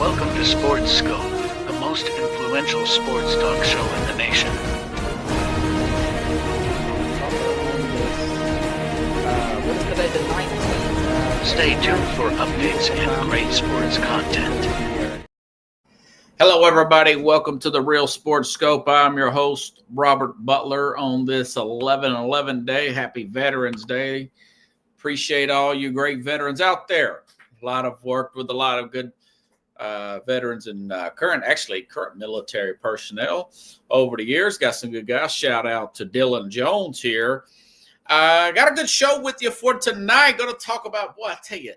Welcome to Sports Scope, the most influential sports talk show in the nation. What is today, the 19th? Stay tuned for updates and great sports content. Hello, everybody. Welcome to the Real Sports Scope. I'm your host, Robert Butler, on this 11/11 day. Happy Veterans Day. Appreciate all you great veterans out there. A lot of worked with a lot of good veterans and current military personnel over the years. Got some good guys. Shout out to Dylan Jones here. Got a good show with you for tonight. Going to talk about, boy, I tell you,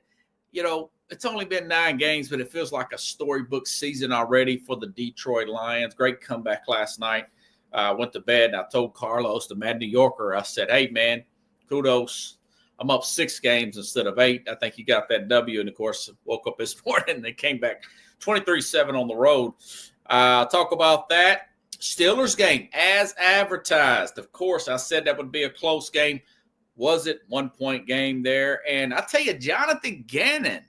it's only been 9 games, but it feels like a storybook season already for the Detroit Lions. Great comeback last night. Went to bed, and I told Carlos, the Mad New Yorker, I said, hey, man, kudos. I'm up 6 games instead of 8. I think he got that W, and, of course, woke up this morning and they came back 23-7 on the road. Talk about that. Steelers game as advertised. Of course, I said that would be a close game. Was it 1-point game there? And I tell you, Jonathan Gannon,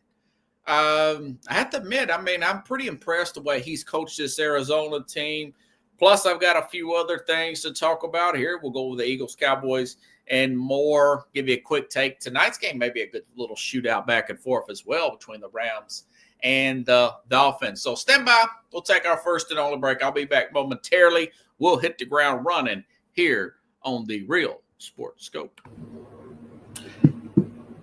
I have to admit, I'm pretty impressed the way he's coached this Arizona team. Plus, I've got a few other things to talk about here. We'll go with the Eagles, Cowboys, and more. Give you a quick take. Tonight's game may be a good little shootout back and forth as well between the Rams and the Dolphins. So stand by. We'll take our first and only break. I'll be back momentarily. We'll hit the ground running here on the Real Sports Scope.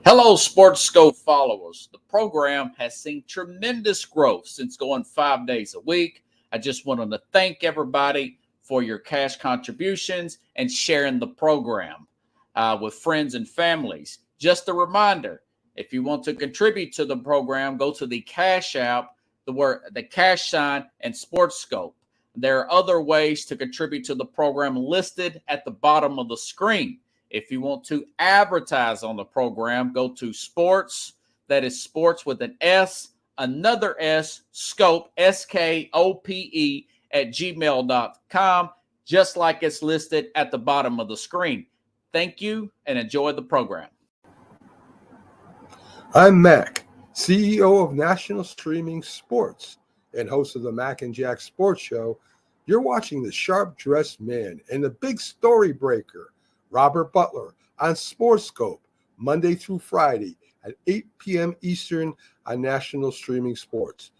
Hello, Sports Scope followers. The program has seen tremendous growth since going 5 days a week. I just wanted to thank everybody for your cash contributions and sharing the program with friends and families. Just a reminder, if you want to contribute to the program, go to the Cash App, the cash sign, and Sports Scope. There are other ways to contribute to the program listed at the bottom of the screen. If you want to advertise on the program, go to sports, that is sports with an S, another S, scope, SKOPE, at gmail.com, just like it's listed at the bottom of the screen. Thank you and enjoy the program. I'm Mac, CEO of National Streaming Sports and host of the Mac and Jack Sports Show. You're watching the sharp-dressed man and the big story breaker, Robert Butler, on Sports Scope, Monday through Friday at 8 p.m. Eastern on National Streaming Sports.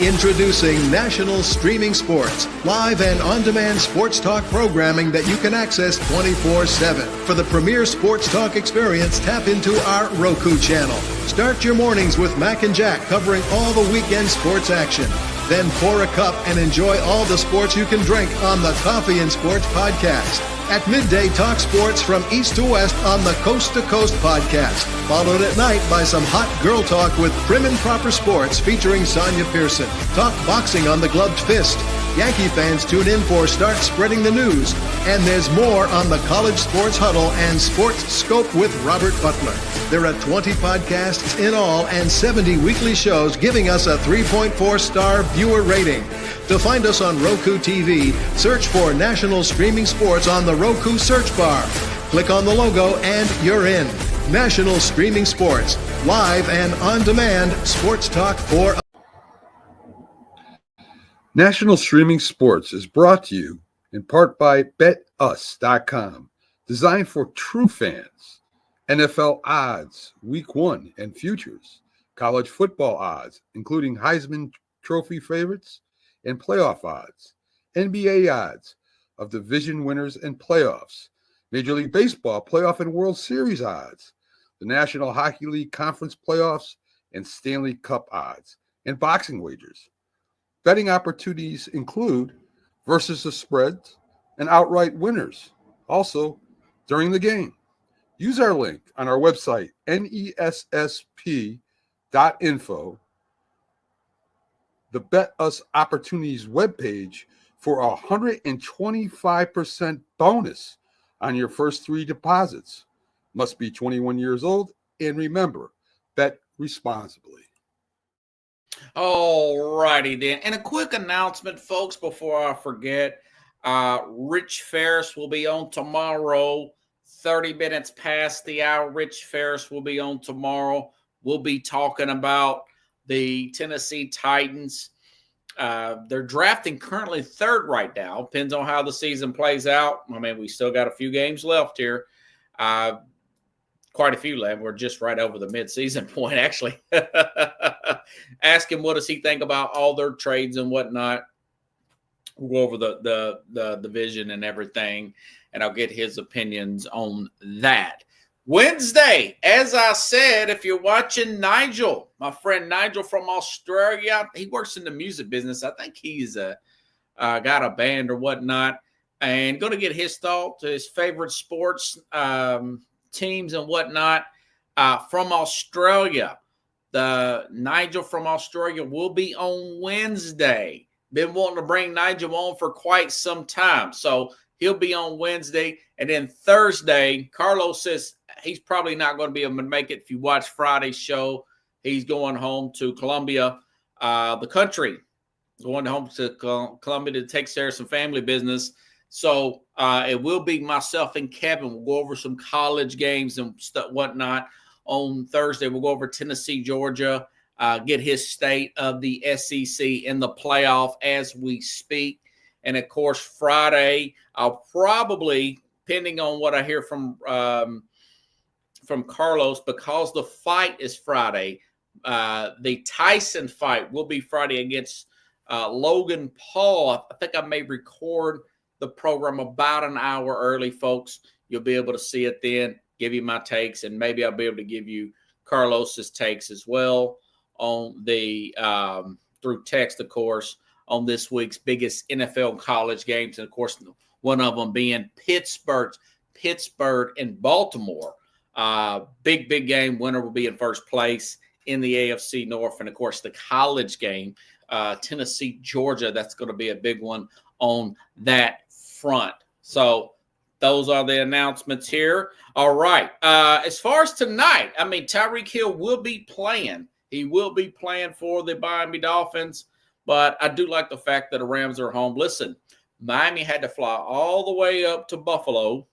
Introducing National Streaming Sports, live and on-demand sports talk programming that you can access 24/7. For the premier sports talk experience, tap into our Roku channel. Start your mornings with Mac and Jack covering all the weekend sports action. Then pour a cup and enjoy all the sports you can drink on the Coffee and Sports podcast. At midday, talk sports from east to west on the Coast to Coast podcast. Followed at night by some hot girl talk with Prim and Proper Sports featuring Sonia Pearson. Talk boxing on the Gloved Fist. Yankee fans tune in for Start Spreading the News. And there's more on the College Sports Huddle and Sports Scope with Robert Butler. There are 20 podcasts in all and 70 weekly shows giving us a 3.4-star viewer rating. To find us on Roku TV, search for National Streaming Sports on the Roku search bar. Click on the logo and you're in. National Streaming Sports, live and on-demand sports talk for... National Streaming Sports is brought to you in part by BetUs.com, designed for true fans. NFL odds, Week 1 and futures, college football odds, including Heisman Trophy favorites and playoff odds, NBA odds of division winners and playoffs, Major League Baseball playoff and World Series odds, the National Hockey League Conference playoffs and Stanley Cup odds, and boxing wagers. Betting opportunities include versus the spreads and outright winners, also during the game. Use our link on our website, nessp.info, the Bet Us Opportunities webpage, for a 125% bonus on your first 3 deposits. Must be 21 years old, and remember, bet responsibly. All righty then. And a quick announcement, folks, before I forget. Rich Ferris will be on tomorrow, 30 minutes past the hour. Rich Ferris will be on tomorrow. We'll be talking about the Tennessee Titans. They're drafting currently third right now. Depends on how the season plays out. I mean, we still got a few games left here. Quite a few left. We're just right over the midseason point, actually. Ask him what does he think about all their trades and whatnot. We'll go over the division and everything, and I'll get his opinions on that. Wednesday, as I said, if you're watching Nigel, my friend Nigel from Australia, he works in the music business. I think he's got a band or whatnot, and going to get his thoughts, his favorite sports teams and whatnot from Australia. The Nigel from Australia will be on Wednesday. Been wanting to bring Nigel on for quite some time, so he'll be on Wednesday. And then Thursday, Carlos says he's probably not going to be able to make it. If you watch Friday's show, he's going home to Colombia, the country, going home to Colombia to take care of some family business. So it will be myself and Kevin. We'll go over some college games and whatnot on Thursday. We'll go over Tennessee, Georgia, get his state of the SEC in the playoff as we speak. And, of course, Friday, I'll probably, depending on what I hear from Carlos, because the fight is Friday, the Tyson fight will be Friday against Logan Paul. I think I may record the program about an hour early, folks. You'll be able to see it then, give you my takes, and maybe I'll be able to give you Carlos's takes as well on the through text, of course, on this week's biggest NFL college games. And, of course, one of them being Pittsburgh and Baltimore. Big game. Winner will be in first place in the AFC North. And, of course, the college game, Tennessee, Georgia, that's going to be a big one on that front. So those are the announcements here. All right. As far as tonight, I mean, Tyreek Hill will be playing. He will be playing for the Miami Dolphins. But I do like the fact that the Rams are home. Listen, Miami had to fly all the way up to Buffalo.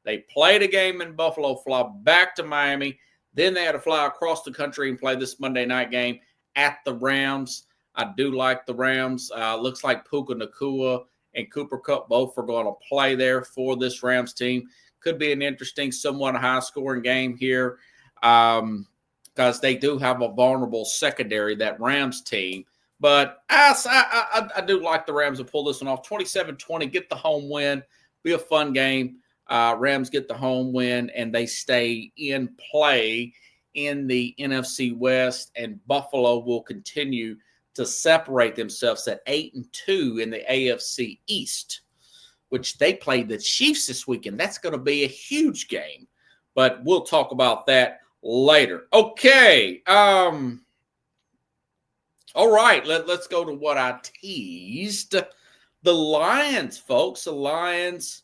They played a game in Buffalo, fly back to Miami. Then they had to fly across the country and play this Monday night game at the Rams. I do like the Rams. Looks like Puka Nacua and Cooper Kupp both are going to play there for this Rams team. Could be an interesting, somewhat high-scoring game here because they do have a vulnerable secondary, that Rams team. But I do like the Rams to pull this one off. 27-20, get the home win. Be a fun game. Rams get the home win, and they stay in play in the NFC West, and Buffalo will continue to separate themselves at 8-2 in the AFC East, which they played the Chiefs this weekend. That's going to be a huge game, but we'll talk about that later. Okay. All right, let's go to what I teased. The Lions, folks. The Lions,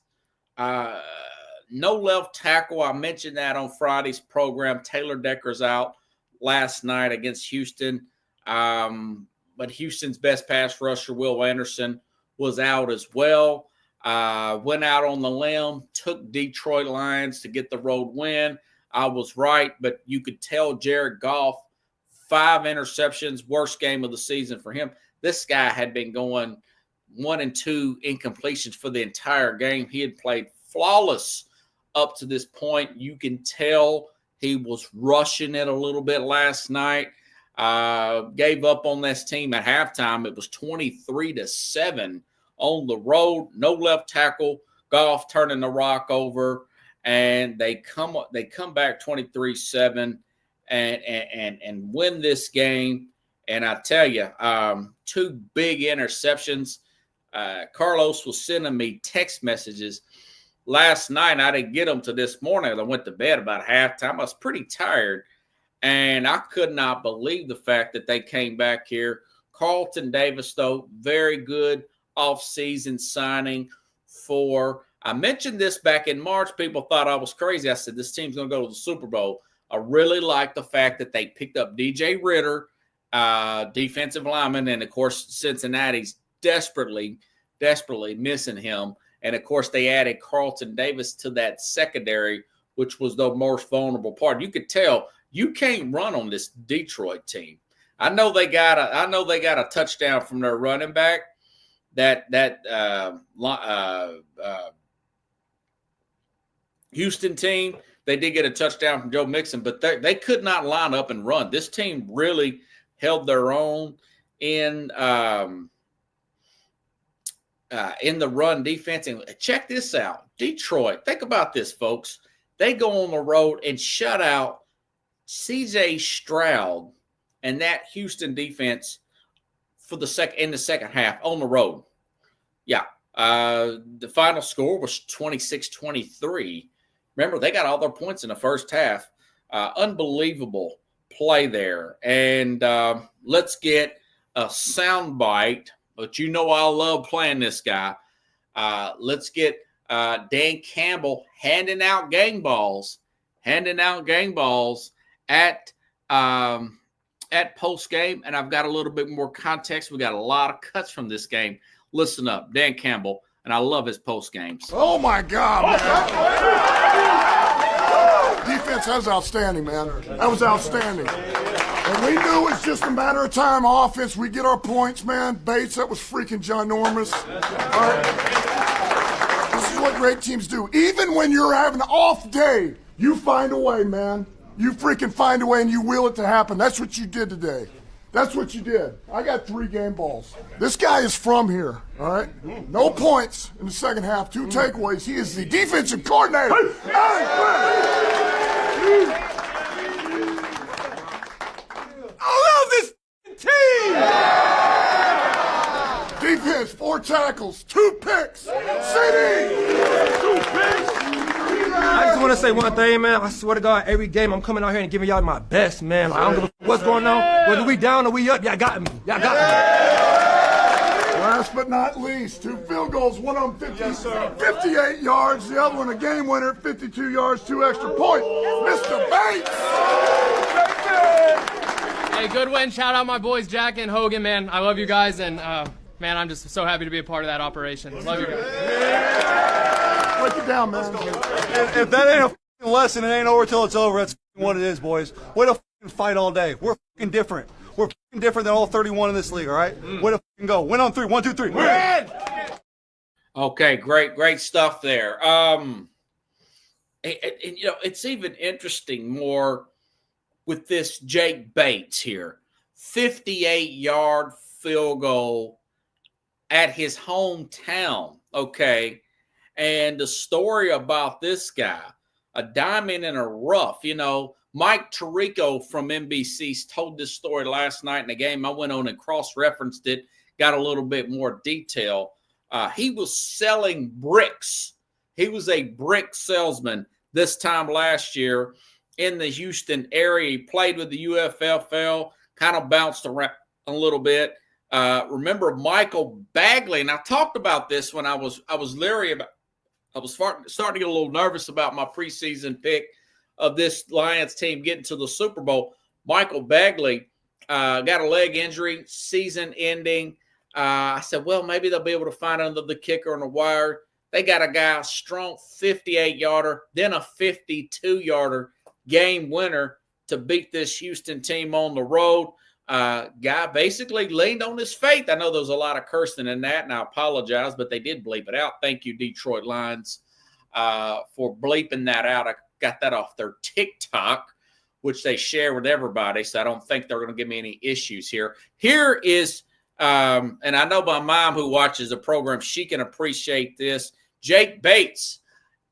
no left tackle. I mentioned that on Friday's program. Taylor Decker's out last night against Houston. But Houston's best pass rusher, Will Anderson, was out as well. Went out on the limb, took Detroit Lions to get the road win. I was right, but you could tell Jared Goff, 5 interceptions, worst game of the season for him. This guy had been going 1 and 2 incompletions for the entire game. He had played flawless up to this point. You can tell he was rushing it a little bit last night. Gave up on this team at halftime. It was 23-7 on the road. No left tackle. Goff turning the rock over, and they come back 23-7 and win this game. And I tell you, 2 big interceptions. Carlos was sending me text messages last night. I didn't get them to this morning. I went to bed about halftime. I was pretty tired, and I could not believe the fact that they came back here. Carlton Davis, though, very good offseason signing for – I mentioned this back in March. People thought I was crazy. I said, this team's going to go to the Super Bowl. I really like the fact that they picked up DJ Ritter, defensive lineman, and, of course, Cincinnati's desperately missing him. And, of course, they added Carlton Davis to that secondary, which was the most vulnerable part. You could tell you can't run on this Detroit team. I know they got a touchdown from their running back. That Houston team, they did get a touchdown from Joe Mixon, but they could not line up and run. This team really held their own in the run defense. And check this out. Detroit, think about this, folks. They go on the road and shut out C.J. Stroud and that Houston defense in the second half on the road. Yeah. The final score was 26-23. Remember, they got all their points in the first half. Unbelievable play there. And let's get a sound bite, but you know I love playing this guy. Let's get Dan Campbell handing out gang balls at post game. And I've got a little bit more context. We got a lot of cuts from this game. Listen up, Dan Campbell, and I love his post games. Oh my God, man! Defense was outstanding, man. That was outstanding. And we knew it's just a matter of time. Offense, we get our points, man. Bates, that was freaking ginormous. All right. This is what great teams do. Even when you're having an off day, you find a way, man. You freaking find a way and you will it to happen. That's what you did today. That's what you did. I got 3 game balls. This guy is from here, all right? No points in the second half, 2 takeaways. He is the defensive coordinator. I love this team! Defense, 4 tackles, 2 picks. CD! 2 picks. I just want to say one thing, man. I swear to God, every game I'm coming out here and giving y'all my best, man. Like, I don't give a what's going on. Whether we down or we up, y'all got me. Y'all got me. Last but not least, 2 field goals, one of them 58 yards, the other one a game winner, 52 yards, 2 extra points. Mr. Bates! Hey, good win. Shout out my boys, Jack and Hogan, man. I love you guys, and man, I'm just so happy to be a part of that operation. Love you guys. Break it down, man. If that ain't a lesson, it ain't over till it's over. That's what it is, boys. Way to fight all day. We're different. We're different than all 31 in this league, all right? Way to go. Win on 3. 1, 2, 3. Win! Okay, great stuff there. And you know, it's even interesting more with this Jake Bates here. 58-yard field goal at his hometown, okay? And the story about this guy, a diamond in a rough, you know, Mike Tirico from NBC told this story last night in the game. I went on and cross-referenced it, got a little bit more detail. He was selling bricks. He was a brick salesman this time last year in the Houston area. He played with the UFFL, kind of bounced around a little bit. Remember Michael Bagley, and I talked about this when I was leery about. I was starting to get a little nervous about my preseason pick of this Lions team getting to the Super Bowl. Michael Bagley got a leg injury, season ending. I said, well, maybe they'll be able to find under the kicker on the wire. They got a guy, strong 58-yarder, then a 52-yarder game winner to beat this Houston team on the road. Guy basically leaned on his faith. I know there was a lot of cursing in that, and I apologize, but they did bleep it out. Thank you, Detroit Lions, for bleeping that out. I got that off their TikTok, which they share with everybody, so I don't think they're going to give me any issues here. Here is, and I know my mom who watches the program, she can appreciate this. Jake Bates,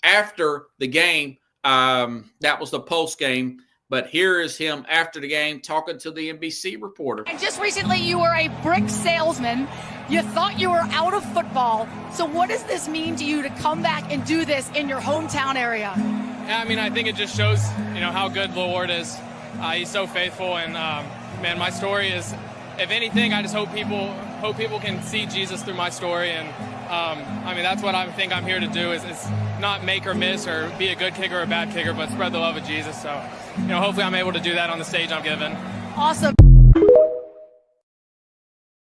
after the game, that was the post game. But here is him after the game talking to the NBC reporter. And just recently you were a brick salesman. You thought you were out of football. So what does this mean to you to come back and do this in your hometown area? Yeah, I mean, I think it just shows, you know, how good the Lord is. He's so faithful. And, man, my story is, if anything, I just hope people can see Jesus through my story. And, I mean, that's what I think I'm here to do is not make or miss or be a good kicker or a bad kicker, but spread the love of Jesus. So, you know, hopefully I'm able to do that on the stage I'm given. Awesome.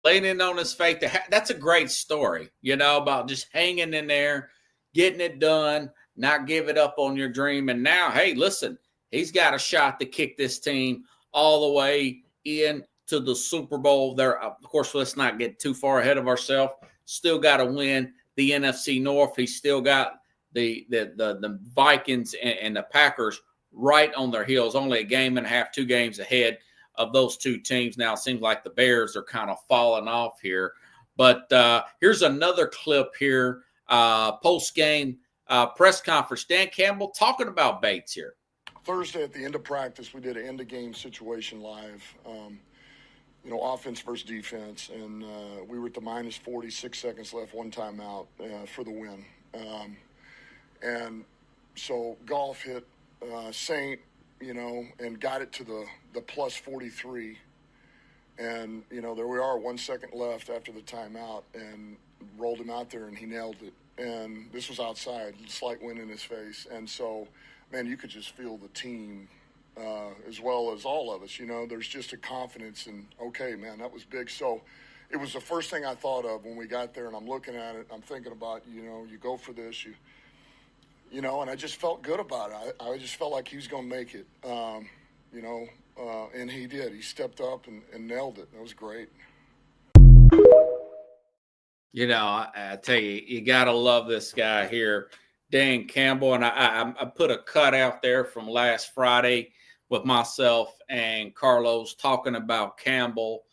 Leaning on his faith. That's a great story, you know, about just hanging in there, getting it done, not giving up on your dream. And now, hey, listen, he's got a shot to kick this team all the way in to the Super Bowl. There, of course, let's not get too far ahead of ourselves. Still got to win the NFC North. He's still got the Vikings and the Packers right on their heels, only a game and a half, 2 games ahead of those two teams. Now it seems like the Bears are kind of falling off here. But here's another clip here, post-game press conference. Dan Campbell talking about Bates here. Thursday at the end of practice, we did an end-of-game situation live, offense versus defense, and we were at the minus 46 seconds left, 1 timeout for the win. And so Golf hit Saint, and got it to the plus 43. And, there we are, 1 second left after the timeout, and rolled him out there, and he nailed it. And this was outside, slight wind in his face. And so, man, you could just feel the team as well as all of us. There's just a confidence and, okay, man, that was big. So it was the first thing I thought of when we got there, and I'm looking at it. I'm thinking about, you go for this, and I just felt good about it. I just felt like he was going to make it, and he did. He stepped up and nailed it. That was great. I tell you, you got to love this guy here, Dan Campbell. And I put a cut out there from last Friday with myself and Carlos talking about Campbell.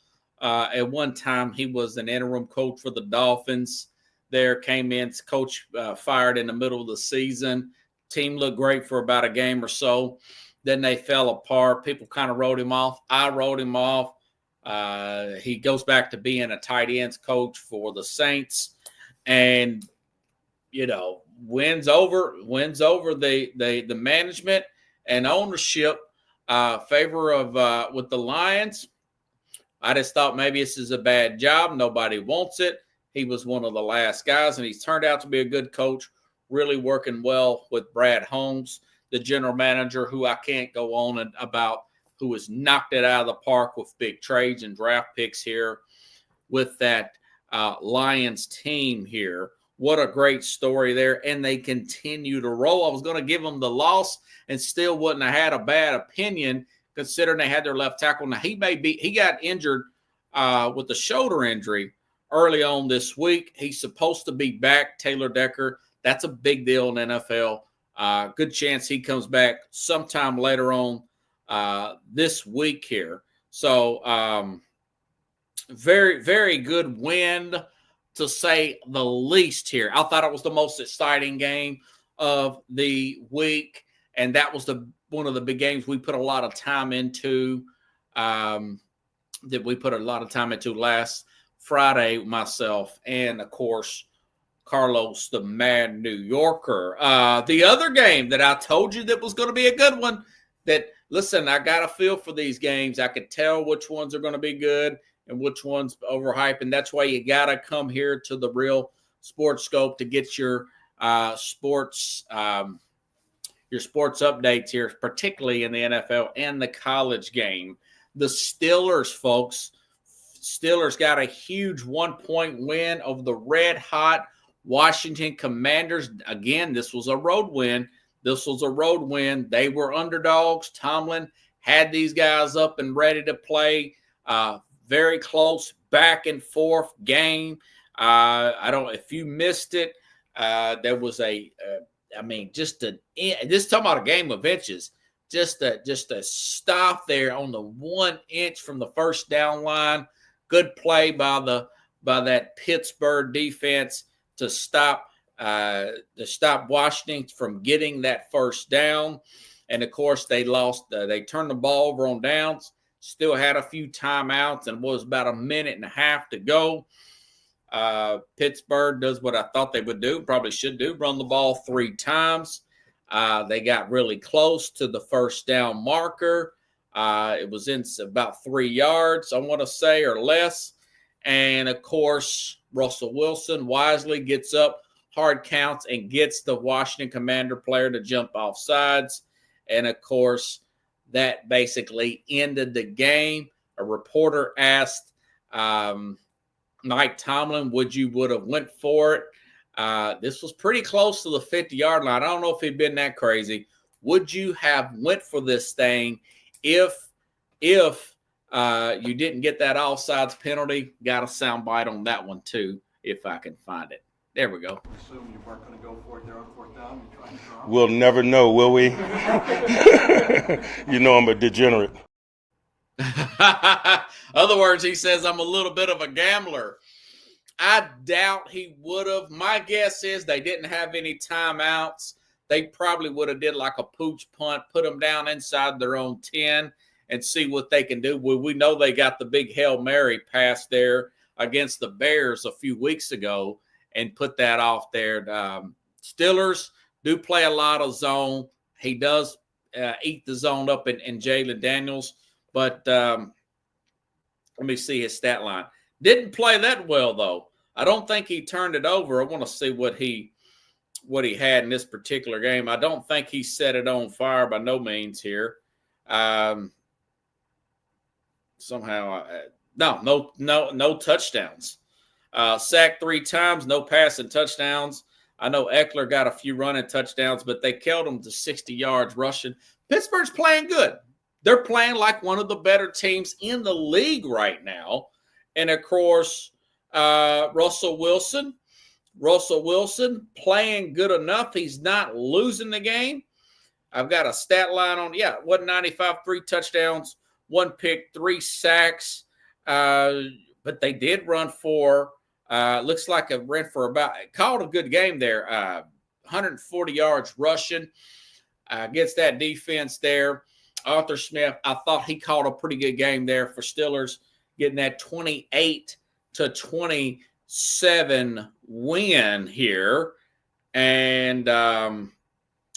At one time, he was an interim coach for the Dolphins. There came in, coach fired in the middle of the season. Team looked great for about a game or so. Then they fell apart. People kind of wrote him off. I wrote him off. He goes back to being a tight ends coach for the Saints, and wins over the management and ownership favor of with the Lions. I just thought maybe this is a bad job. Nobody wants it. He was one of the last guys, and he's turned out to be a good coach, really working well with Brad Holmes, the general manager, who I can't go on about, who has knocked it out of the park with big trades and draft picks here with that Lions team here. What a great story there, and they continue to roll. I was going to give them the loss and still wouldn't have had a bad opinion considering they had their left tackle. Now, he got injured with a shoulder injury early on this week. He's supposed to be back, Taylor Decker. That's a big deal in the NFL. Good chance he comes back sometime later on this week here. So very, very good win, to say the least here. I thought it was the most exciting game of the week, and that was one of the big games we put a lot of time into, last Friday, myself, and, of course, Carlos, the Mad New Yorker. The other game that I told you that was going to be a good one, that, listen, I got a feel for these games. I could tell which ones are going to be good and which one's overhyped, and that's why you got to come here to the Real Sports Scope to get your sports updates here, particularly in the NFL and the college game. The Steelers, folks, got a huge 1-point win over the red-hot Washington Commanders. Again, this was a road win. They were underdogs. Tomlin had these guys up and ready to play. Very close, back and forth game. If you missed it, there was this talking about a game of inches. Just a stop there on the 1 inch from the first down line. Good play by that Pittsburgh defense to stop Washington from getting that first down. And of course, they lost. They turned the ball over on downs. Still had a few timeouts, and was about a minute and a half to go. Pittsburgh does what I thought they would do, probably should do, run the ball 3 times. They got really close to the first down marker. It was in about 3 yards, I want to say, or less. And, of course, Russell Wilson wisely gets up, hard counts, and gets the Washington Commander player to jump off sides. And, of course, that basically ended the game. A reporter asked Mike Tomlin, would have went for it? This was pretty close to the 50-yard line. I don't know if he'd been that crazy. Would you have went for this thing if You didn't get that offsides penalty. Got a soundbite on that one too, if I can find it. There we go. Assume you weren't going to go for it there on fourth down. You tried to draw. We'll never know, will we? You know I'm a degenerate. Other words, he says I'm a little bit of a gambler. I doubt he would have. My guess is they didn't have any timeouts. They probably would have did like a pooch punt, put them down inside their own 10 and see what they can do. We know they got the big Hail Mary pass there against the Bears a few weeks ago and put that off there. Steelers do play a lot of zone. He does eat the zone up in Jalen Daniels. But let me see his stat line. Didn't play that well, though. I don't think he turned it over. I want to see what he had in this particular game. I don't think he set it on fire by no means here. No touchdowns. Sacked 3 times, no passing touchdowns. I know Eckler got a few running touchdowns, but they killed him to 60 yards rushing. Pittsburgh's playing good. They're playing like one of the better teams in the league right now. And, of course, Russell Wilson playing good enough. He's not losing the game. I've got a stat line on, 195, 3 touchdowns, 1 pick, 3 sacks. But they did run for, looks like a ran for called a good game there, 140 yards rushing against that defense there. Arthur Smith, I thought he called a pretty good game there for Steelers, getting that 28-27 win here. And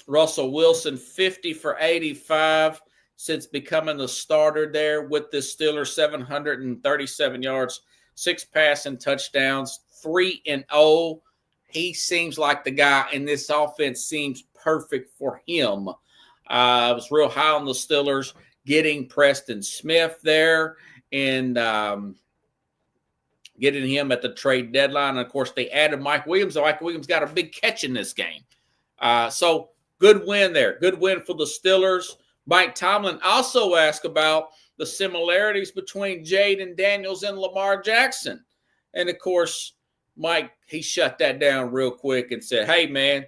Russell Wilson, 50 for 85 since becoming the starter there with the Steelers, 737 yards, 6 passing touchdowns, 3-0. He seems like the guy, and this offense seems perfect for him. I was real high on the Steelers getting Preston Smith there and getting him at the trade deadline. And, of course, they added Mike Williams. Mike Williams got a big catch in this game. So good win there. Good win for the Steelers. Mike Tomlin also asked about the similarities between Jaden Daniels and Lamar Jackson. And, of course, Mike, he shut that down real quick and said, hey, man,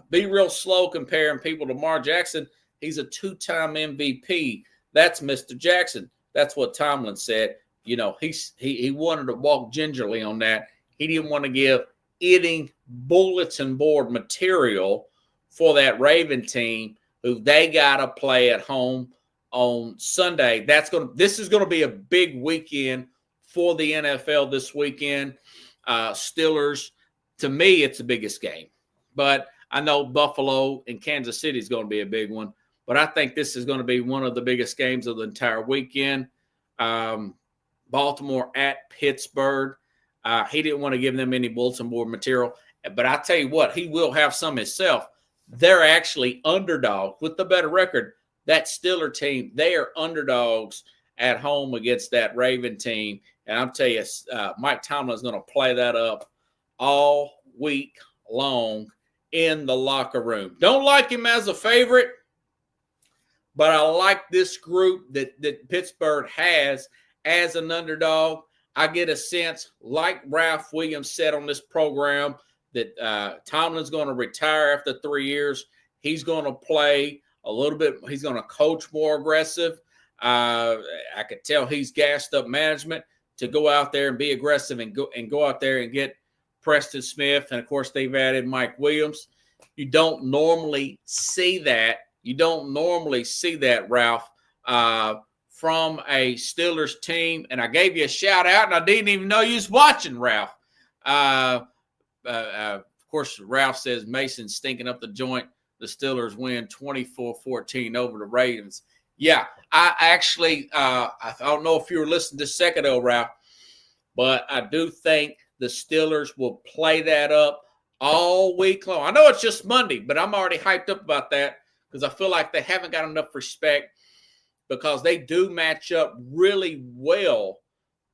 be real slow comparing people to Lamar Jackson. He's a 2-time MVP. That's Mr. Jackson. That's what Tomlin said. You know, he wanted to walk gingerly on that. He didn't want to give any bulletin board material for that Raven team who they got to play at home on Sunday. This is going to be a big weekend for the NFL this weekend. Steelers, to me, it's the biggest game. But I know Buffalo and Kansas City is going to be a big one. But I think this is going to be one of the biggest games of the entire weekend. Baltimore at Pittsburgh. He didn't want to give them any bulletin board material. But I tell you what, he will have some himself. They're actually underdogs with the better record. That Steeler team, they are underdogs at home against that Raven team. And I'll tell you, Mike Tomlin is going to play that up all week long in the locker room. Don't like him as a favorite, but I like this group that Pittsburgh has as an underdog. I get a sense, like Ralph Williams said on this program, that Tomlin's going to retire after 3 years. He's going to play a little bit. He's going to coach more aggressive. I could tell he's gassed up management to go out there and be aggressive and go out there and get Preston Smith. And, of course, they've added Mike Williams. You don't normally see that. Ralph, from a Steelers team. And I gave you a shout-out, and I didn't even know you was watching, Ralph. Of course, Ralph says Mason's stinking up the joint. The Steelers win 24-14 over the Ravens. Yeah, I actually I don't know if you were listening to second ago, Ralph, but I do think the Steelers will play that up all week long. I know it's just Monday, but I'm already hyped up about that because I feel like they haven't got enough respect because they do match up really well.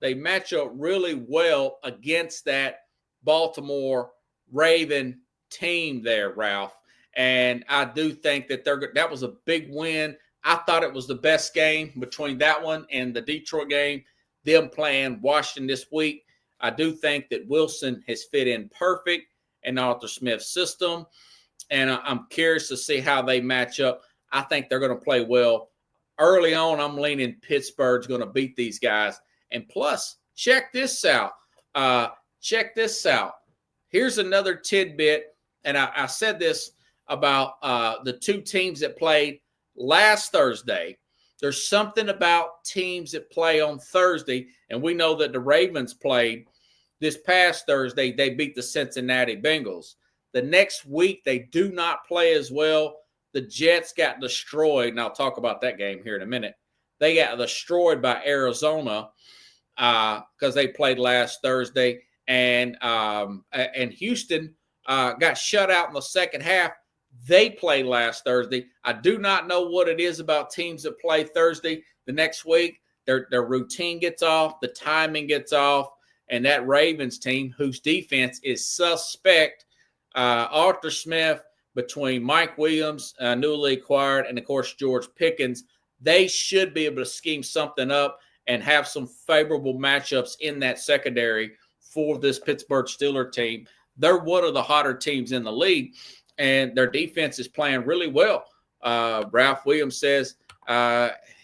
They match up really well against that Baltimore Raven team there, Ralph. And I do think that that was a big win. I thought it was the best game between that one and the Detroit game, them playing Washington this week. I do think that Wilson has fit in perfect in Arthur Smith's system, and I'm curious to see how they match up. I think they're going to play well. Early on, I'm leaning Pittsburgh's going to beat these guys. And plus, check this out. Here's another tidbit, and I said this about the two teams that played last Thursday. There's something about teams that play on Thursday, and we know that the Ravens played this past Thursday. They beat the Cincinnati Bengals. The next week, they do not play as well. The Jets got destroyed, and I'll talk about that game here in a minute. They got destroyed by Arizona because they played last Thursday, and Houston got shut out in the second half. They played last Thursday. I do not know what it is about teams that play Thursday the next week. Their routine gets off, the timing gets off, and that Ravens team, whose defense is suspect, Arthur Smith, between Mike Williams, newly acquired, and, of course, George Pickens, they should be able to scheme something up and have some favorable matchups in that secondary for this Pittsburgh Steelers team. They're one of the hotter teams in the league, and their defense is playing really well. Ralph Williams says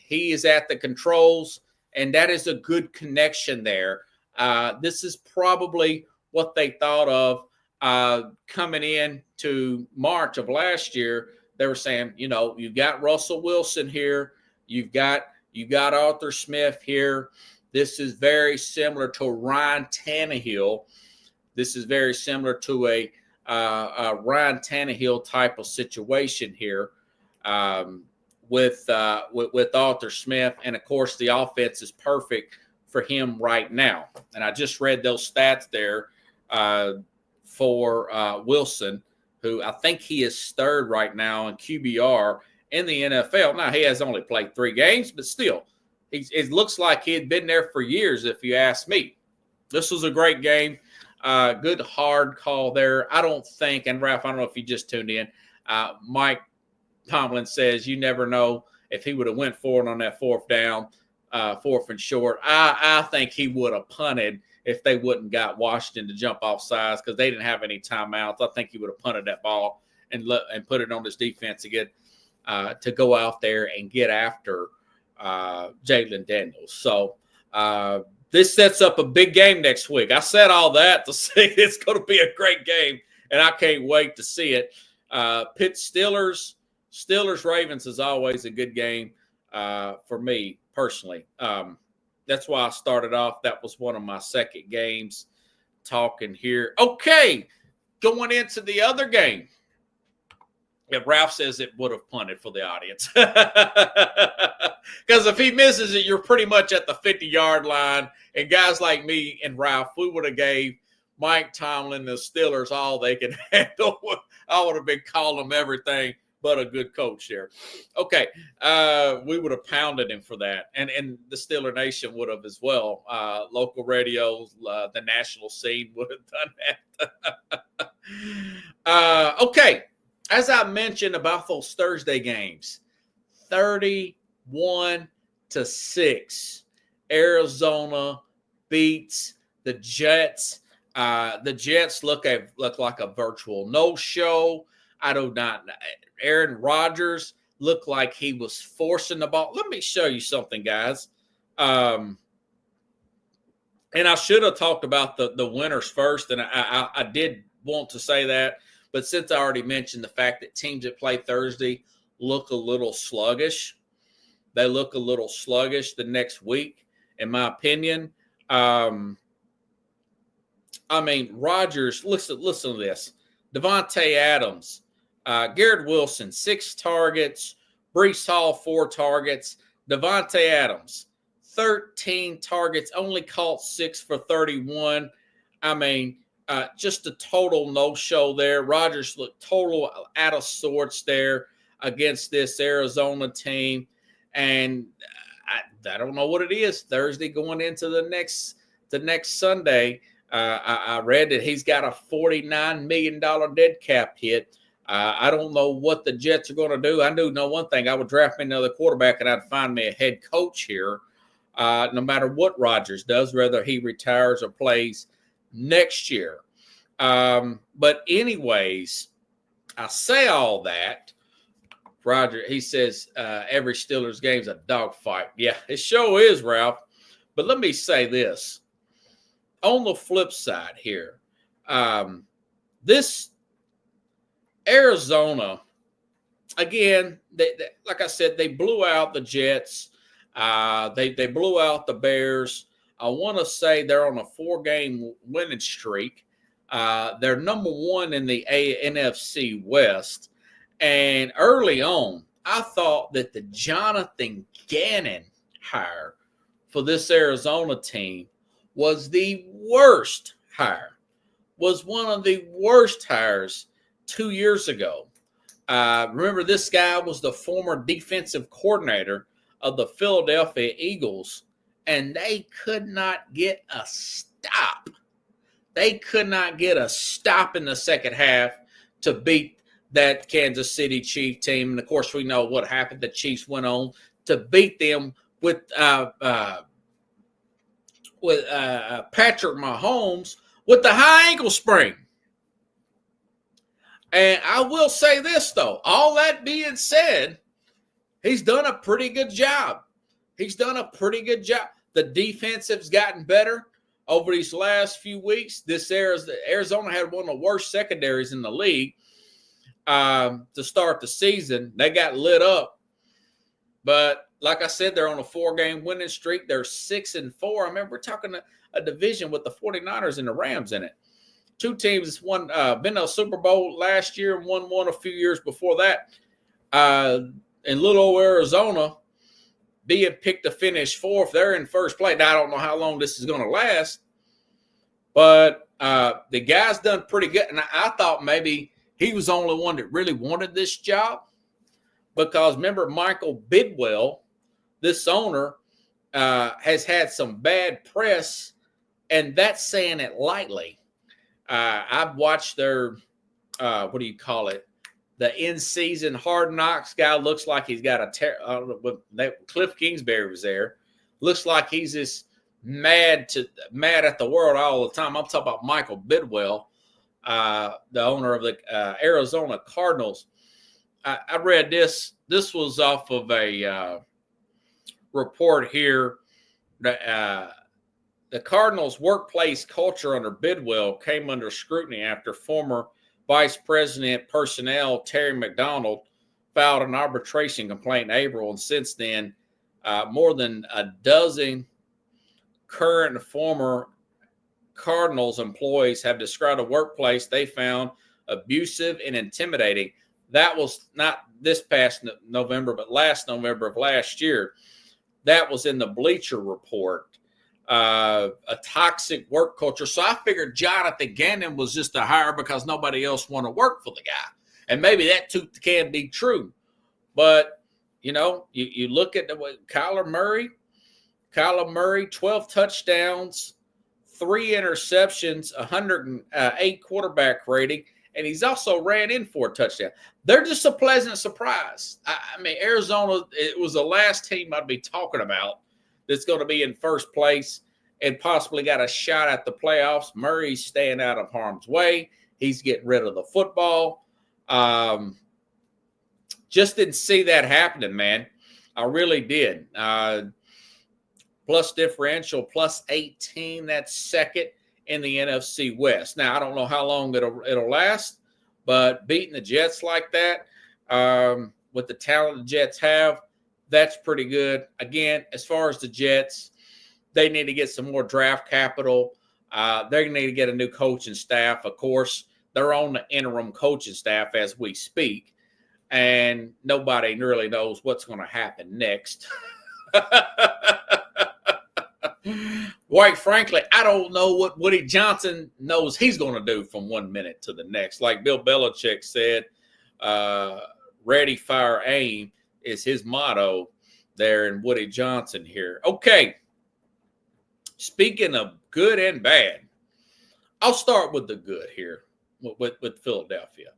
he is at the controls, and that is a good connection there. This is probably what they thought of coming in to March of last year. They were saying, you've got Russell Wilson here. You've got Arthur Smith here. This is very similar to Ryan Tannehill. This is very similar to a Ryan Tannehill type of situation here with Arthur Smith. And, of course, the offense is perfect for him right now. And I just read those stats there for Wilson, who I think he is third right now in QBR in the NFL. Now, he has only played 3 games, but still, it looks like he had been there for years, if you ask me. This was a great game. Good hard call there. I don't think, and Ralph, I don't know if you just tuned in, Mike Tomlin says you never know if he would have went for it on that 4th down, 4th and short. I think he would have punted if they wouldn't got Washington to jump off sides because they didn't have any timeouts. I think he would have punted that ball and put it on his defense to go out there and get after Jalen Daniels. So this sets up a big game next week. I said all that to say it's going to be a great game, and I can't wait to see it. Steelers Ravens is always a good game for me personally. That's why I started off. That was one of my second games talking here. Okay, going into the other game. Yeah, Ralph says it would have punted for the audience. Because if he misses it, you're pretty much at the 50-yard line. And guys like me and Ralph, we would have gave Mike Tomlin, the Steelers, all they could handle. I would have been calling them everything but a good coach there. Okay, we would have pounded him for that. And the Steeler Nation would have as well. Local radios, the national scene would have done that. Okay, as I mentioned about those Thursday games, 31-6, Arizona beats the Jets. The Jets look like a virtual no-show. I do not. Aaron Rodgers looked like he was forcing the ball. Let me show you something, guys. And I should have talked about the winners first, and I did want to say that. But since I already mentioned the fact that teams that play Thursday look a little sluggish, they look a little sluggish the next week, in my opinion. I mean, Rodgers, listen to this. Devontae Adams, Garrett Wilson, 6 targets. Breece Hall, 4 targets. Devontae Adams, 13 targets, only caught 6 for 31. I mean, just a total no-show there. Rodgers looked total out of sorts there against this Arizona team. And I don't know what it is. Thursday going into the next Sunday, I read that he's got a $49 million dead cap hit. I don't know what the Jets are going to do. I do know one thing. I would draft me another quarterback, and I'd find me a head coach here, no matter what Rodgers does, whether he retires or plays next year. But anyways, I say all that. Roger, he says every Steelers game is a dogfight. Yeah, it sure is, Ralph. But let me say this. On the flip side here, this Arizona, again, they, like I said, they blew out the Jets. They blew out the Bears. I want to say they're on a 4-game winning streak. They're number 1 in the NFC West. And early on, I thought that the Jonathan Gannon hire for this Arizona team was the worst hire, was one of the worst hires 2 years ago. Remember, this guy was the former defensive coordinator of the Philadelphia Eagles, and they could not get a stop. They could not get a stop in the second half to beat that Kansas City Chiefs team. And, of course, we know what happened. The Chiefs went on to beat them with Patrick Mahomes with the high ankle sprain. And I will say this, though. All that being said, he's done a pretty good job. He's done a pretty good job. The defense has gotten better over these last few weeks. This Arizona had one of the worst secondaries in the league to start the season. They got lit up. But like I said, they're on a 4-game winning streak. They're 6-4. I remember we're talking a division with the 49ers and the Rams in it. 2 teams been to a Super Bowl last year and won one a few years before that. In little old Arizona, being picked to finish 4th, they're in first place. Now, I don't know how long this is going to last, but the guy's done pretty good. And I thought maybe he was the only one that really wanted this job, because remember, Michael Bidwell, this owner, has had some bad press, and that's saying it lightly. I've watched their, the in-season Hard Knocks guy. Looks like he's got Cliff Kingsbury was there. Looks like he's just mad at the world all the time. I'm talking about Michael Bidwell, the owner of the Arizona Cardinals. I read this. This was off of a report here that the Cardinals' workplace culture under Bidwell came under scrutiny after former Vice President Personnel Terry McDonald filed an arbitration complaint in April, and since then, more than a dozen current and former Cardinals employees have described a workplace they found abusive and intimidating. That was not this past November, but last November of last year. That was in the Bleacher Report. A toxic work culture. So I figured Jonathan Gannon was just a hire because nobody else wanted to work for the guy. And maybe that too can be true. But, you look at Kyler Murray, 12 touchdowns, 3 interceptions, 108 quarterback rating, and he's also ran in 4 touchdowns. They're just a pleasant surprise. I mean, Arizona, it was the last team I'd be talking about that's going to be in first place and possibly got a shot at the playoffs. Murray's staying out of harm's way. He's getting rid of the football. Just didn't see that happening, man. I really did. Plus differential, plus 18. That's second in the NFC West. Now, I don't know how long it'll last, but beating the Jets like that, with the talent the Jets have, that's pretty good. Again, as far as the Jets, they need to get some more draft capital. They're going to need to get a new coaching staff. Of course, they're on the interim coaching staff as we speak, and nobody really knows what's going to happen next. Quite frankly, I don't know what Woody Johnson knows he's going to do from 1 minute to the next. Like Bill Belichick said, ready, fire, aim is his motto there in Woody Johnson here. Okay. Speaking of good and bad, I'll start with the good here with Philadelphia.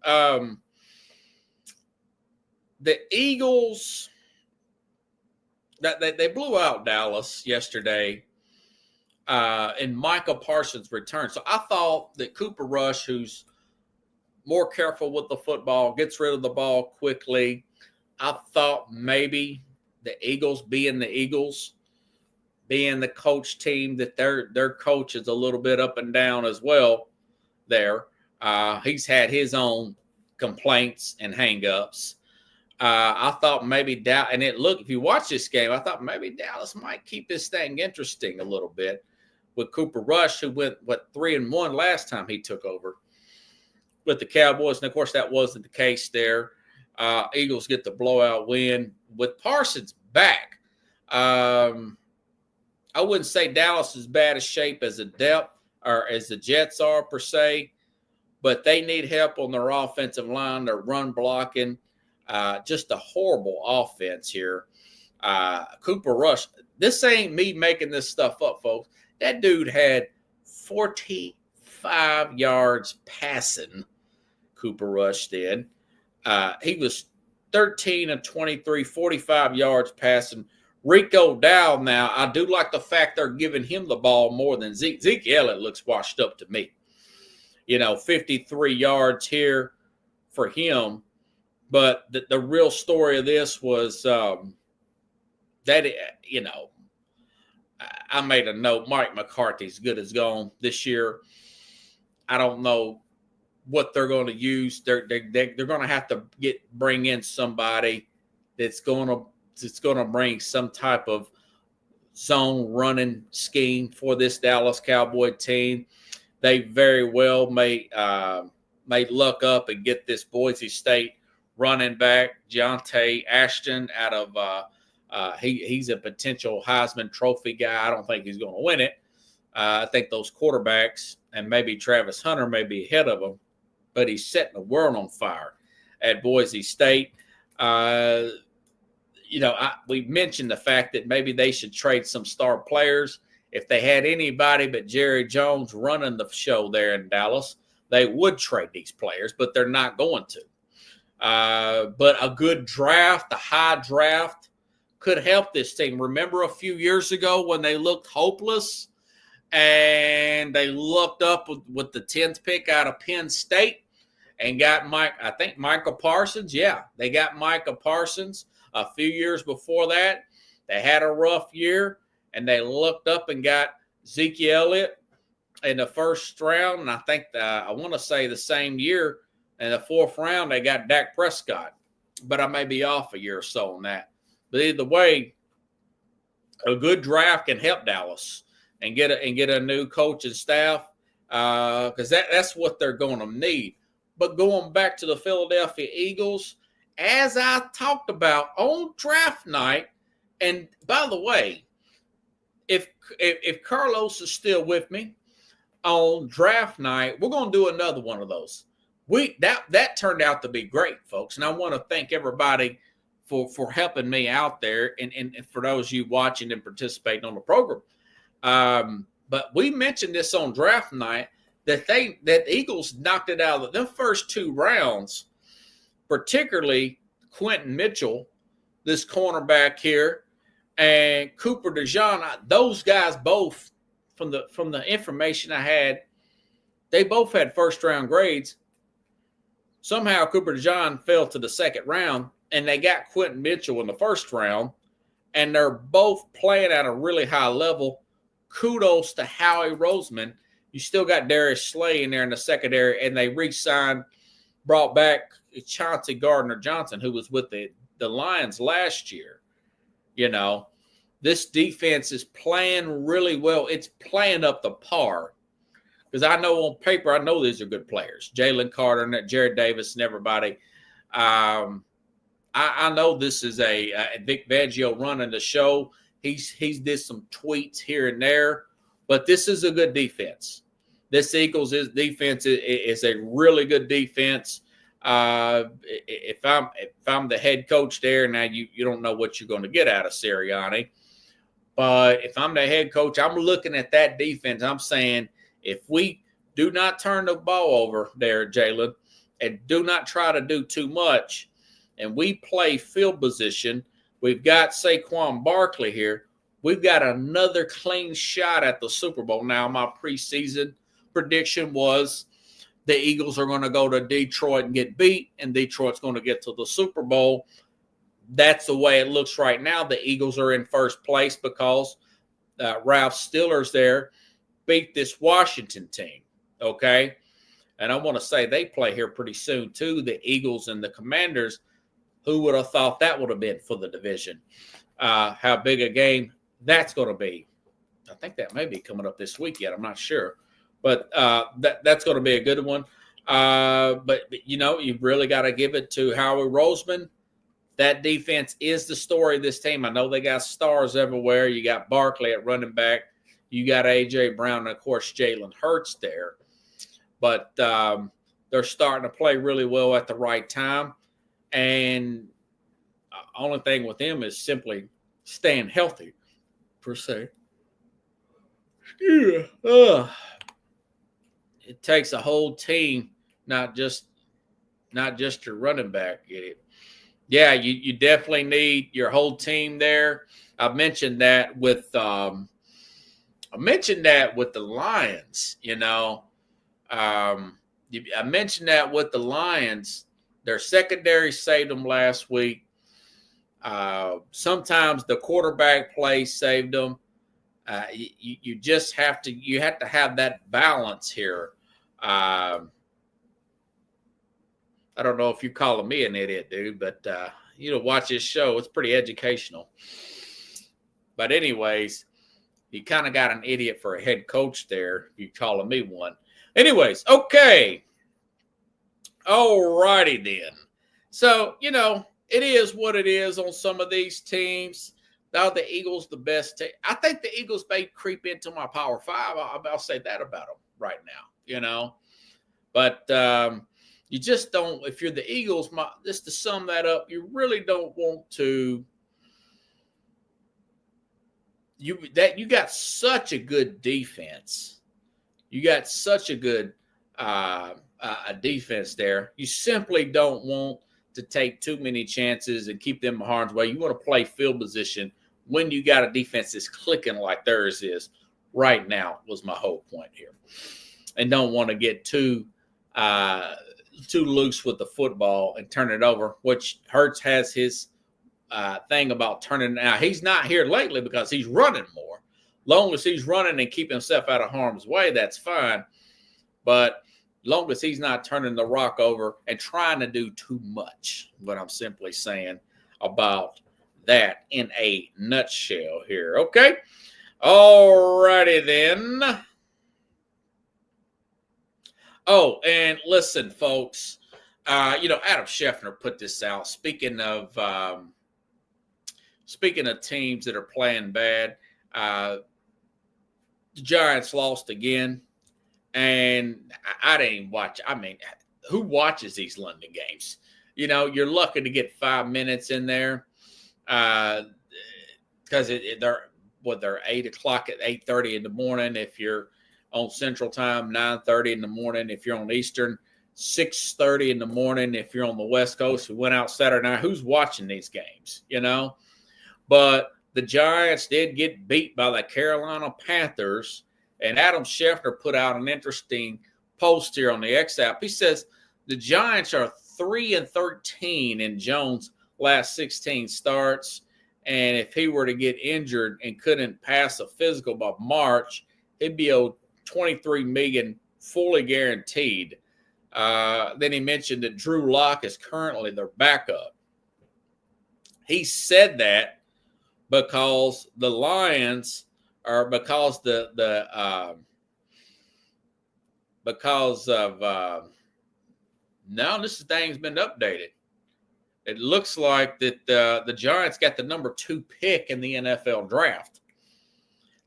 the Eagles, that they blew out Dallas yesterday in Micah Parsons' return. So I thought that Cooper Rush, who's more careful with the football, gets rid of the ball quickly, I thought maybe the Eagles, being the Eagles, being the coach team, that their coach is a little bit up and down as well there. He's had his own complaints and hang-ups. I thought maybe Dallas, and if you watch this game, I thought maybe Dallas might keep this thing interesting a little bit with Cooper Rush, who went, 3-1 last time he took over with the Cowboys. And, of course, that wasn't the case there. Eagles get the blowout win. With Parsons back, I wouldn't say Dallas is bad a shape as a depth or as the Jets are per se, but they need help on their offensive line, their run blocking. Just a horrible offense here. Cooper Rush, this ain't me making this stuff up, folks. That dude had 45 yards passing, Cooper Rush did. He was 13 of 23, 45 yards passing. Rico Dowd now, I do like the fact they're giving him the ball more than Zeke. Zeke Elliott looks washed up to me. 53 yards here for him. But the real story of this was that, I made a note. Mike McCarthy's good as gone this year. I don't know what they're going to use. They're going to have to bring in somebody that's going to bring some type of zone running scheme for this Dallas Cowboy team. They very well may luck up and get this Boise State running back, Deontay Ashton, out of he's a potential Heisman Trophy guy. I don't think he's going to win it. I think those quarterbacks and maybe Travis Hunter may be ahead of him, but he's setting the world on fire at Boise State. We mentioned the fact that maybe they should trade some star players. If they had anybody but Jerry Jones running the show there in Dallas, they would trade these players, but they're not going to. But a good draft, a high draft, could help this team. Remember a few years ago when they looked hopeless and they looked up with the 10th pick out of Penn State and got Micah Parsons. Yeah, they got Micah Parsons a few years before that. They had a rough year and they looked up and got Zeke Elliott in the first round. And I think I want to say the same year, in the fourth round, they got Dak Prescott, but I may be off a year or so on that. But either way, a good draft can help Dallas and get a new coach and staff because that's what they're going to need. But going back to the Philadelphia Eagles, as I talked about on draft night, and by the way, if Carlos is still with me on draft night, we're going to do another one of those. That turned out to be great, folks. And I want to thank everybody for helping me out there and for those of you watching and participating on the program. But we mentioned this on draft night that Eagles knocked it out of the first two rounds, particularly Quentin Mitchell, this cornerback here, and Cooper DeJean. Those guys both, from the information I had, they both had first-round grades. Somehow Cooper DeJean fell to the second round, and they got Quentin Mitchell in the first round, and they're both playing at a really high level. Kudos to Howie Roseman. You still got Darius Slay in there in the secondary, and they re-signed, brought back Chauncey Gardner-Johnson, who was with the Lions last year. This defense is playing really well. It's playing up the par. Because I know on paper, I know these are good players. Jalen Carter and Jared Davis and everybody. I know this is a Vic Fangio running the show. He's did some tweets here and there, but this is a good defense. This Eagles defense is a really good defense. If I'm the head coach there, now you don't know what you're going to get out of Sirianni. But if I'm the head coach, I'm looking at that defense. I'm saying, if we do not turn the ball over there, Jalen, and do not try to do too much, and we play field position, we've got Saquon Barkley here, we've got another clean shot at the Super Bowl. Now, my preseason prediction was the Eagles are going to go to Detroit and get beat, and Detroit's going to get to the Super Bowl. That's the way it looks right now. The Eagles are in first place because Ralph Steelers there beat this Washington team, okay? And I want to say they play here pretty soon too, the Eagles and the Commanders. Who would have thought that would have been for the division? How big a game that's going to be. I think that may be coming up this week yet. I'm not sure. But that's going to be a good one. But, you know, you've really got to give it to Howie Roseman. That defense is the story of this team. I know they got stars everywhere. You got Barkley at running back. You got A.J. Brown and, of course, Jalen Hurts there. But they're starting to play really well at the right time. And the only thing with them is simply staying healthy, per se. Yeah. It takes a whole team, not just your running back. Get it? Yeah, you definitely need your whole team there. I mentioned that with the Lions. You know, I mentioned that with the Lions. Their secondary saved them last week. Sometimes the quarterback play saved them. You just have to have that balance here. I don't know if you're calling me an idiot, dude, but watch this show. It's pretty educational. But anyways, you kind of got an idiot for a head coach there. You're calling me one. Anyways, okay. All righty then. So, it is what it is on some of these teams. Now the Eagles, the best team. I think the Eagles may creep into my Power 5. I'll say that about them right now, But you just don't, if you're the Eagles, just to sum that up, you really don't want to. You got such a good defense. You got such a good a defense there. You simply don't want to take too many chances and keep them in harm's way. You want to play field position when you got a defense that's clicking like theirs is right now, was my whole point here. And don't want to get too loose with the football and turn it over, which Hurts has his thing about turning. Now, he's not here lately because he's running more. Long as he's running and keep himself out of harm's way, that's fine. But long as he's not turning the rock over and trying to do too much, what I'm simply saying about that in a nutshell here. Okay. All righty then. Oh, and listen, folks, Adam Scheffner put this out. Speaking of teams that are playing bad, the Giants lost again. And I didn't even watch. I mean, who watches these London games? You're lucky to get 5 minutes in there because they're 8 o'clock at 8:30 in the morning. If you're on Central Time, 9:30 in the morning. If you're on Eastern, 6:30 in the morning. If you're on the West Coast, we went out Saturday night. Who's watching these games? But the Giants did get beat by the Carolina Panthers. And Adam Scheffner put out an interesting post here on the X app. He says the Giants are 3-13 in Jones' last 16 starts. And if he were to get injured and couldn't pass a physical by March, he'd be owed $23 million fully guaranteed. Then he mentioned that Drew Lock is currently their backup. He said that because the Lions – or because now this thing's been updated. It looks like that the Giants got the number 2 pick in the NFL draft.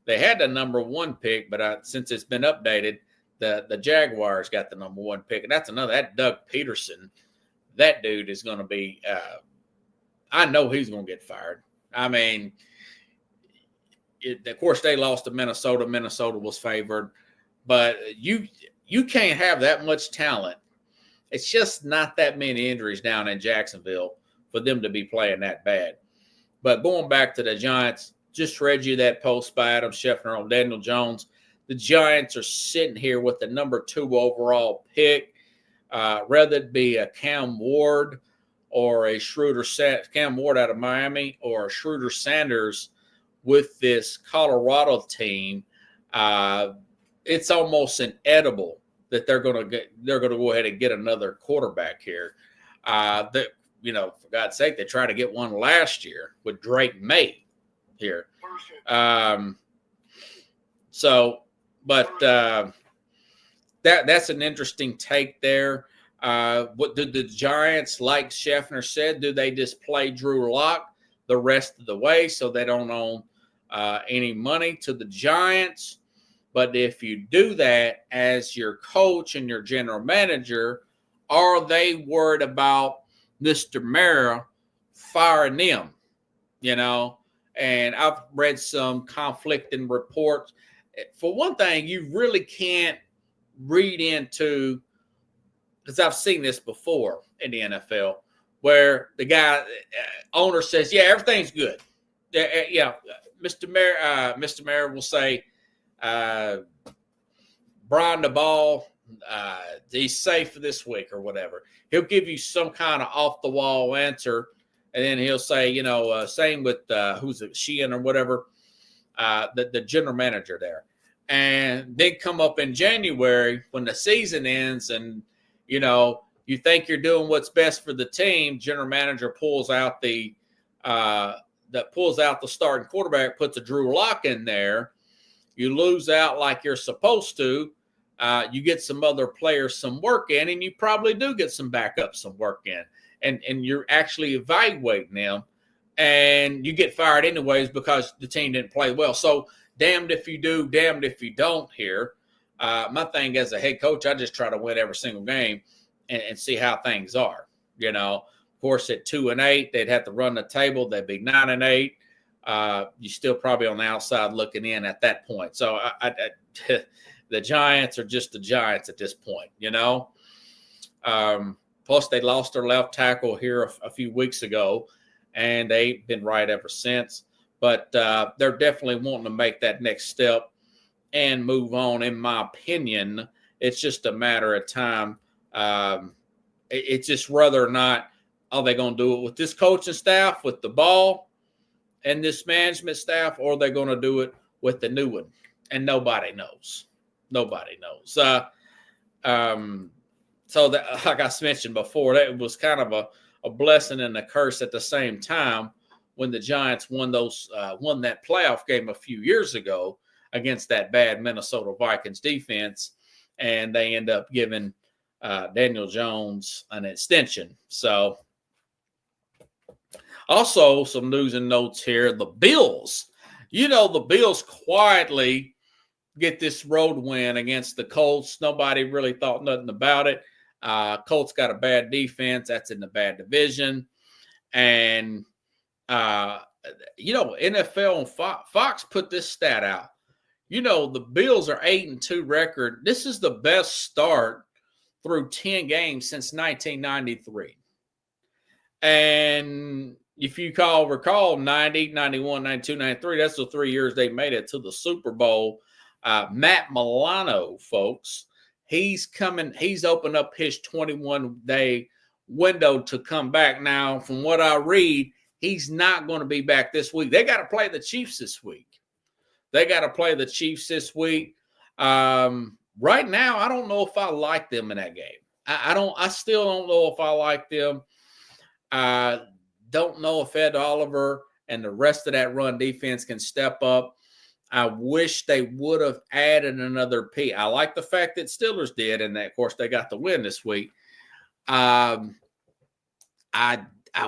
They had the number 1 pick, but since it's been updated, the Jaguars got the number 1 pick, and that's another. That Doug Peterson, that dude is going to be. I know he's going to get fired. I mean. Of course, they lost to Minnesota. Minnesota was favored. But you can't have that much talent. It's just not that many injuries down in Jacksonville for them to be playing that bad. But going back to the Giants, just read you that post by Adam Schefter on Daniel Jones. The Giants are sitting here with the number 2 overall pick. Whether it be a Cam Ward or a Cam Ward out of Miami or a Schroeder Sanders with this Colorado team, it's almost inedible that they're going to go ahead and get another quarterback here. For God's sake, they tried to get one last year with Drake May here. That's an interesting take there. What did the Giants, like Schefter said, do they just play Drew Lock the rest of the way so they don't own any money to the Giants? But if you do that as your coach and your general manager, are they worried about Mr. Mara firing them? And I've read some conflicting reports. For one thing, you really can't read into, because I've seen this before in the NFL, where the guy, owner says, yeah, everything's good. Yeah, Mr. Mara will say, Brian the ball, he's safe for this week or whatever. He'll give you some kind of off-the-wall answer, and then he'll say, same with who's it, Sheehan or whatever, the general manager there. And they come up in January when the season ends and, you think you're doing what's best for the team. General manager pulls out the starting quarterback, puts a Drew Lock in there. You lose out like you're supposed to. You get some other players some work in, and you probably do get some backups some work in. And you're actually evaluating them, and you get fired anyways because the team didn't play well. So damned if you do, damned if you don't here. My thing as a head coach, I just try to win every single game and see how things are. Of course, at 2-8, they'd have to run the table. They'd be 9-8. You're still probably on the outside looking in at that point. So the Giants are just the Giants at this point, Plus, they lost their left tackle here a few weeks ago, and they've been right ever since. But they're definitely wanting to make that next step and move on, in my opinion. It's just a matter of time. It's just whether or not are they going to do it with this coaching staff, with the ball, and this management staff, or are they going to do it with the new one? And nobody knows. Nobody knows. So that, like I mentioned before, that was kind of a blessing and a curse at the same time when the Giants won that playoff game a few years ago against that bad Minnesota Vikings defense, and they end up giving Daniel Jones an extension. So also some news and notes here. The Bills. The Bills quietly get this road win against the Colts. Nobody really thought nothing about it. Colts got a bad defense. That's in the bad division. And, NFL and Fox put this stat out. The Bills are 8-2 record. This is the best start through 10 games since 1993. And if you recall 90, 91, 92, 93, that's the 3 years they made it to the Super Bowl. Matt Milano, folks, he's opened up his 21-day window to come back. Now, from what I read, he's not going to be back this week. They got to play the Chiefs this week. Right now, I don't know if I like them in that game. I still don't know if I like them. Don't know if Ed Oliver and the rest of that run defense can step up. I wish they would have added another piece. I like the fact that Steelers did, and that, of course, they got the win this week. I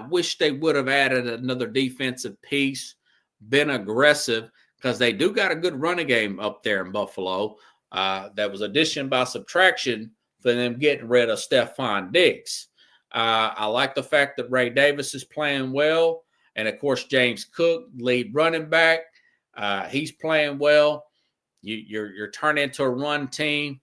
wish they would have added another defensive piece, been aggressive, because they do got a good running game up there in Buffalo. That was addition by subtraction for them getting rid of Stephon Diggs. I like the fact that Ray Davis is playing well. And, of course, James Cook, lead running back, he's playing well. You're turning into a run team.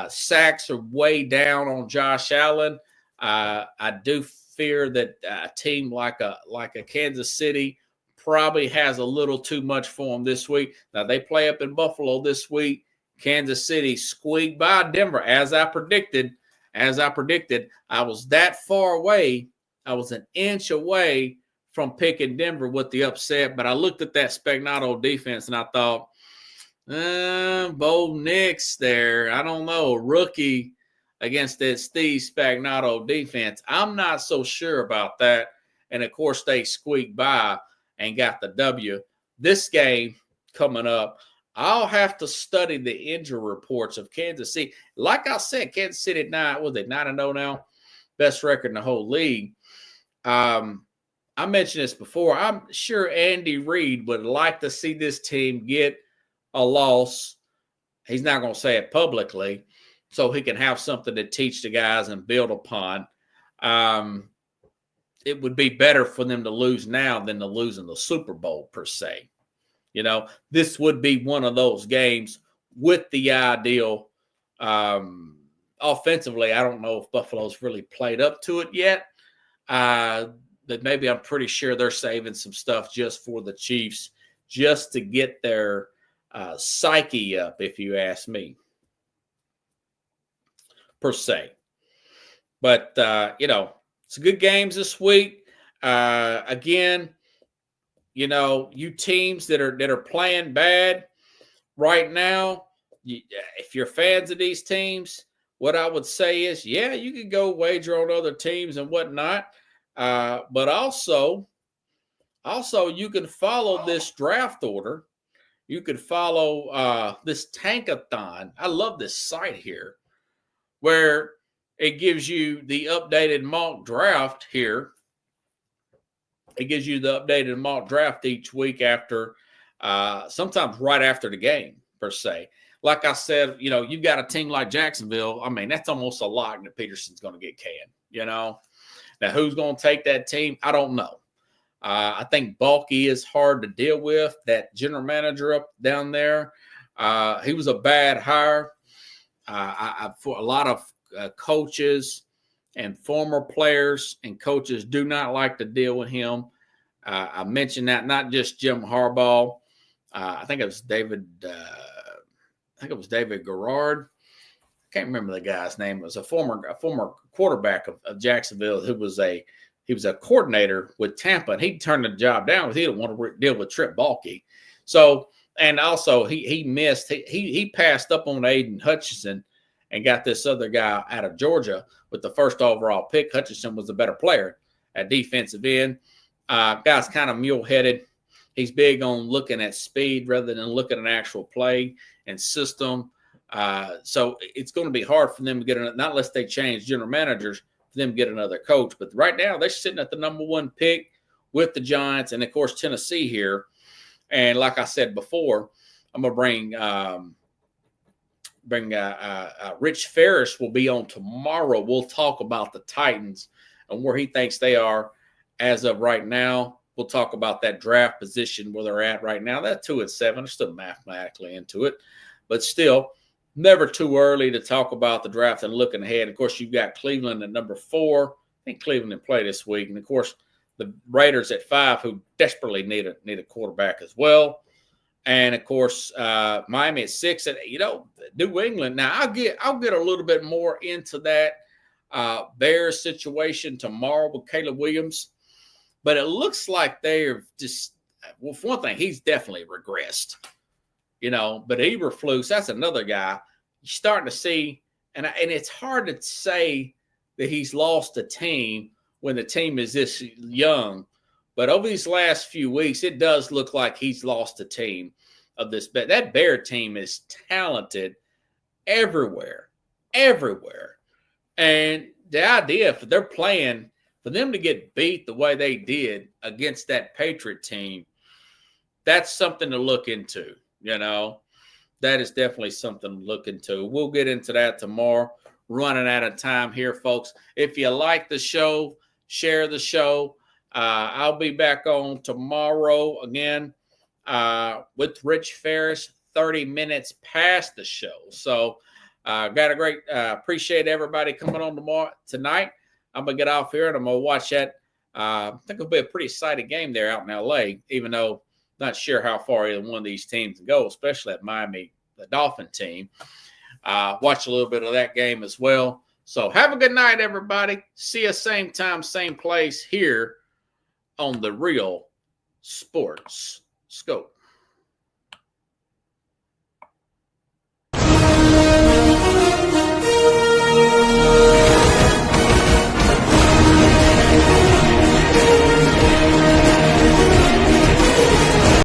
Sacks are way down on Josh Allen. I do fear that a team like a Kansas City probably has a little too much for them this week. Now, they play up in Buffalo this week. Kansas City squeaked by Denver, as I predicted. I was that far away. I was an inch away from picking Denver with the upset, but I looked at that Spagnato defense and I thought, Bo Nix there. I don't know, rookie against that Steve Spagnato defense. I'm not so sure about that. And, of course, they squeaked by and got the W. This game coming up, I'll have to study the injury reports of Kansas City. Like I said, Kansas City at 9-0 now? Best record in the whole league. I mentioned this before. I'm sure Andy Reid would like to see this team get a loss. He's not going to say it publicly, so he can have something to teach the guys and build upon. It would be better for them to lose now than to lose in the Super Bowl, per se. You know, this would be one of those games with the ideal. Offensively, I don't know if Buffalo's really played up to it yet. But maybe I'm pretty sure they're saving some stuff just for the Chiefs, just to get their psyche up, if you ask me, per se. But, it's good games this week. Again, you teams that are playing bad right now, if you're fans of these teams, what I would say is, yeah, you could go wager on other teams and whatnot. But also you can follow this draft order. You could follow this Tankathon. I love this site here where it gives you the updated mock draft here. It gives you the updated mock draft each week after, sometimes right after the game, per se. Like I said, you've got a team like Jacksonville. I mean, that's almost a lock that Peterson's going to get canned, Now, who's going to take that team? I don't know. I think Balky is hard to deal with, that general manager up down there. He was a bad hire. For a lot of coaches and former players and coaches do not like to deal with him. I mentioned that not just Jim Harbaugh. I think it was David Garrard. I can't remember the guy's name. It was a former quarterback of Jacksonville who was a coordinator with Tampa, and he turned the job down because he didn't want to deal with Trip Baalke. So, and also he missed. He passed up on Aiden Hutchinson and got this other guy out of Georgia with the first overall pick. Hutchinson was a better player at defensive end. Guy's kind of mule-headed. He's big on looking at speed rather than looking at actual play and system. So it's going to be hard for them to get not unless they change general managers, for them to get another coach. But right now they're sitting at the number one pick with the Giants and, of course, Tennessee here. And like I said before, I'm going to bring Rich Ferris will be on tomorrow. We'll talk about the Titans and where he thinks they are as of right now. We'll talk about that draft position where th're at right now. They're 2-7. They're still mathematically into it, but still never too early to talk about the draft and looking ahead. Of course, you've got Cleveland at number 4. I think Cleveland will play this week, and of course, the Raiders at 5, who desperately need a quarterback as well. And of course, Miami at 6. And New England. Now, I'll get a little bit more into that Bears situation tomorrow with Caleb Williams. But it looks like they're just, well, for one thing, he's definitely regressed, But Eberflus, that's another guy you're starting to see, and it's hard to say that he's lost a team when the team is this young. But over these last few weeks, it does look like he's lost a team of this. But that Bear team is talented everywhere. And the idea, if they're playing, for them to get beat the way they did against that Patriot team, that's something to look into, That is definitely something to look into. We'll get into that tomorrow. Running out of time here, folks. If you like the show, share the show. I'll be back on tomorrow again with Rich Ferris, 30 minutes past the show. So got a great appreciate everybody coming on tonight. I'm going to get off here and I'm going to watch that. I think it'll be a pretty exciting game there out in L.A., even though not sure how far either one of these teams can go, especially at Miami, the Dolphin team. Watch a little bit of that game as well. So have a good night, everybody. See you same time, same place here on the Real Sports Scope.